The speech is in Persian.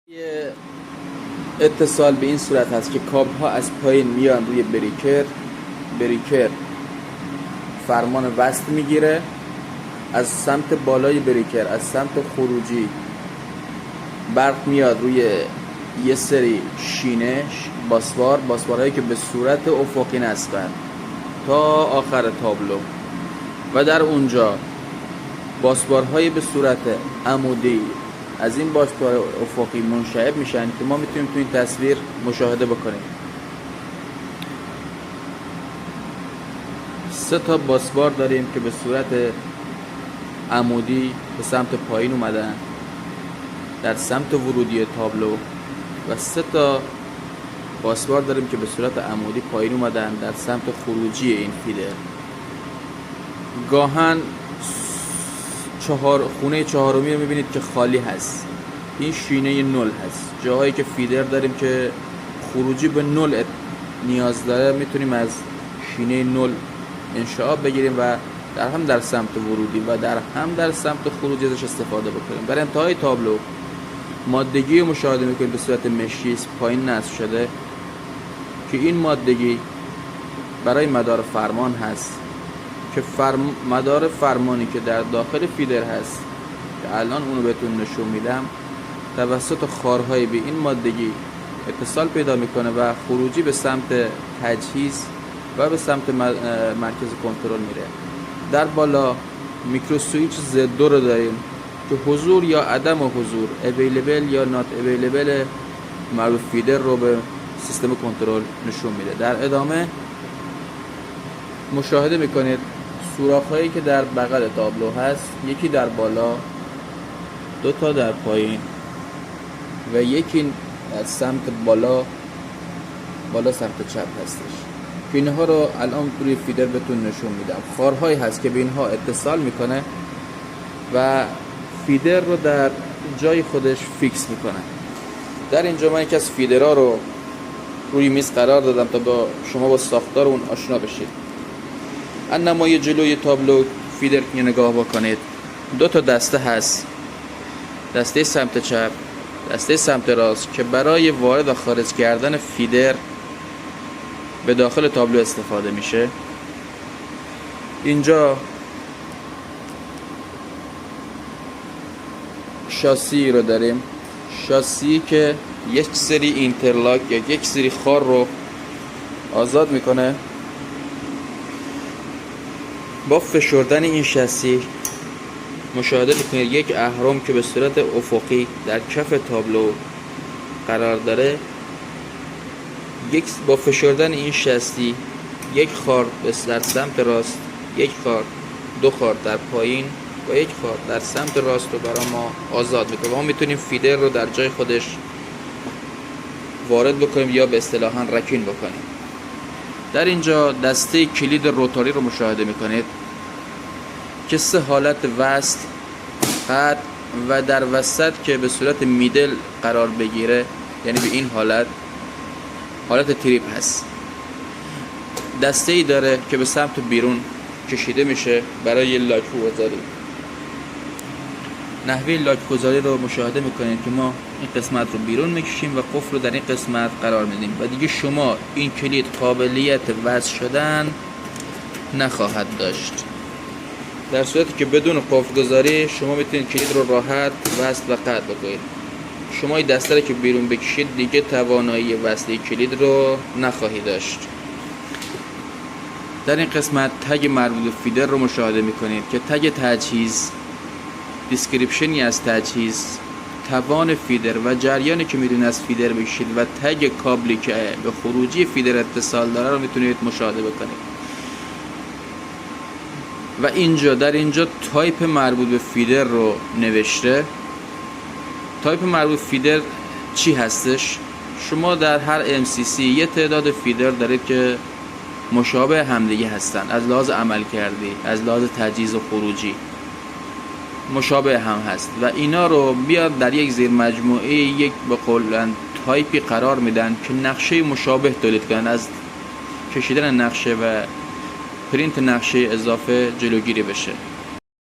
یه اتصال به این صورت هست که کابل ها از پایین میان روی بریکر فرمان وصل میگیره، از سمت بالای بریکر، از سمت خروجی برق میاد روی یه سری شینه باسوارهایی که به صورت افقی نصبن تا آخر تابلو و در اونجا باسوارهایی به صورت عمودی از این باسوار افقی منشعب میشن که ما میتونیم تو این تصویر مشاهده بکنیم. 3 تا باسوار داریم که به صورت عمودی به سمت پایین اومدن در سمت ورودی تابلو و 3 تا باسوار داریم که به صورت عمودی پایین اومدن در سمت خروجی این فیدر. گاهن خونه چهارمی رو میبینید که خالی هست، این شینه 0 هست. جاهایی که فیدر داریم که خروجی به 0 نیاز داره میتونیم از شینه 0 انشعاب بگیریم و در سمت ورودی و در سمت خروجی ازش استفاده بکنیم. در انتهای تابلو مادگی رو مشاهده میکنید به صورت مشی پایین نصب شده که این مادگی برای مدار فرمان هست که مدار فرمانی که در داخل فیدر هست که الان اونو بهتون نشون میدم توسط خارهای به این مادگی اتصال پیدا میکنه و خروجی به سمت تجهیز و به سمت مرکز کنترل میره. در بالا میکرو سویچ Z2 رو داریم که حضور یا عدم حضور، اویلیبل یا نات اویلیبل مربوط فیدر رو به سیستم کنترل نشون میده. در ادامه مشاهده میکنید سوراخ‌هایی که در بغل تابلو هست، یکی در بالا، 2 تا در پایین و یکی از سمت بالا سمت چپ هستش که اینها رو الان روی فیدر بهتون نشون میدم. خارهایی هست که به اینها اتصال میکنه و فیدر رو در جای خودش فیکس میکنه. در اینجا من یکی از فیدرها رو روی میز قرار دادم تا با شما با ساختار اون آشنا بشید. نمای جلوی تابلو فیدر که نگاه بکنید 2 تا دسته هست، دسته سمت چپ، دسته سمت راست که برای وارد و خارج کردن فیدر به داخل تابلو استفاده میشه. اینجا شاسی رو داریم، شاسی که یک سری اینترلاک یا یک سری خار رو آزاد میکنه. با فشردن این شاسی مشاهده میکنید یک اهرم که به صورت افقی در کف تابلو قرار داره. با فشردن این شاسی یک خار در سمت راست، یک خار، 2 خار در پایین و یک خار در سمت راست رو برای ما آزاد میکنه. ما میتونیم فیدر رو در جای خودش وارد بکنیم یا به اصطلاحاً رکین بکنیم. در اینجا دسته کلید روتاری رو مشاهده میکنید که 3 حالت وصل، قطع و در وسط که به صورت میدل قرار بگیره، یعنی به این حالت تریپ هست. دسته ای داره که به سمت بیرون کشیده میشه برای لاک گذاری. نحوه لاک گذاری رو مشاهده میکنید که ما این قسمت رو بیرون میکشیم و قفل رو در این قسمت قرار میدیم و دیگه شما این کلید قابلیت وصل شدن نخواهد داشت. در صورتی که بدون قفل گذاری شما میتونید کلید رو راحت وصل و قطع بکنید. شما این دسته رو که بیرون بکشید دیگه توانایی وصل کلید رو نخواهید داشت. در این قسمت تگ مربوط به فیدر رو مشاهده میکنید که تگ تجهیز، دیسکریپشنی از تجهیز، توان فیدر و جریانی که میدونید از فیدر بکشید و تگ کابلی که به خروجی فیدر اتصال داره رو میتونید مشاهده بکنید. و در اینجا تایپ مربوط به فیدر رو نوشته. تایپ مربوط فیدر چی هستش؟ شما در هر MCC یه تعداد فیدر دارید که مشابه همدیگه هستن، از لحاظ عمل کردی، از لحاظ تجهیز و خروجی مشابه هم هست و اینا رو بیاد در یک زیر مجموعه یک به قول تایپی قرار میدن که نقشه مشابه تولید کنن. از کشیدن نقشه و پرینت نقشه اضافه جلوگیری بشه.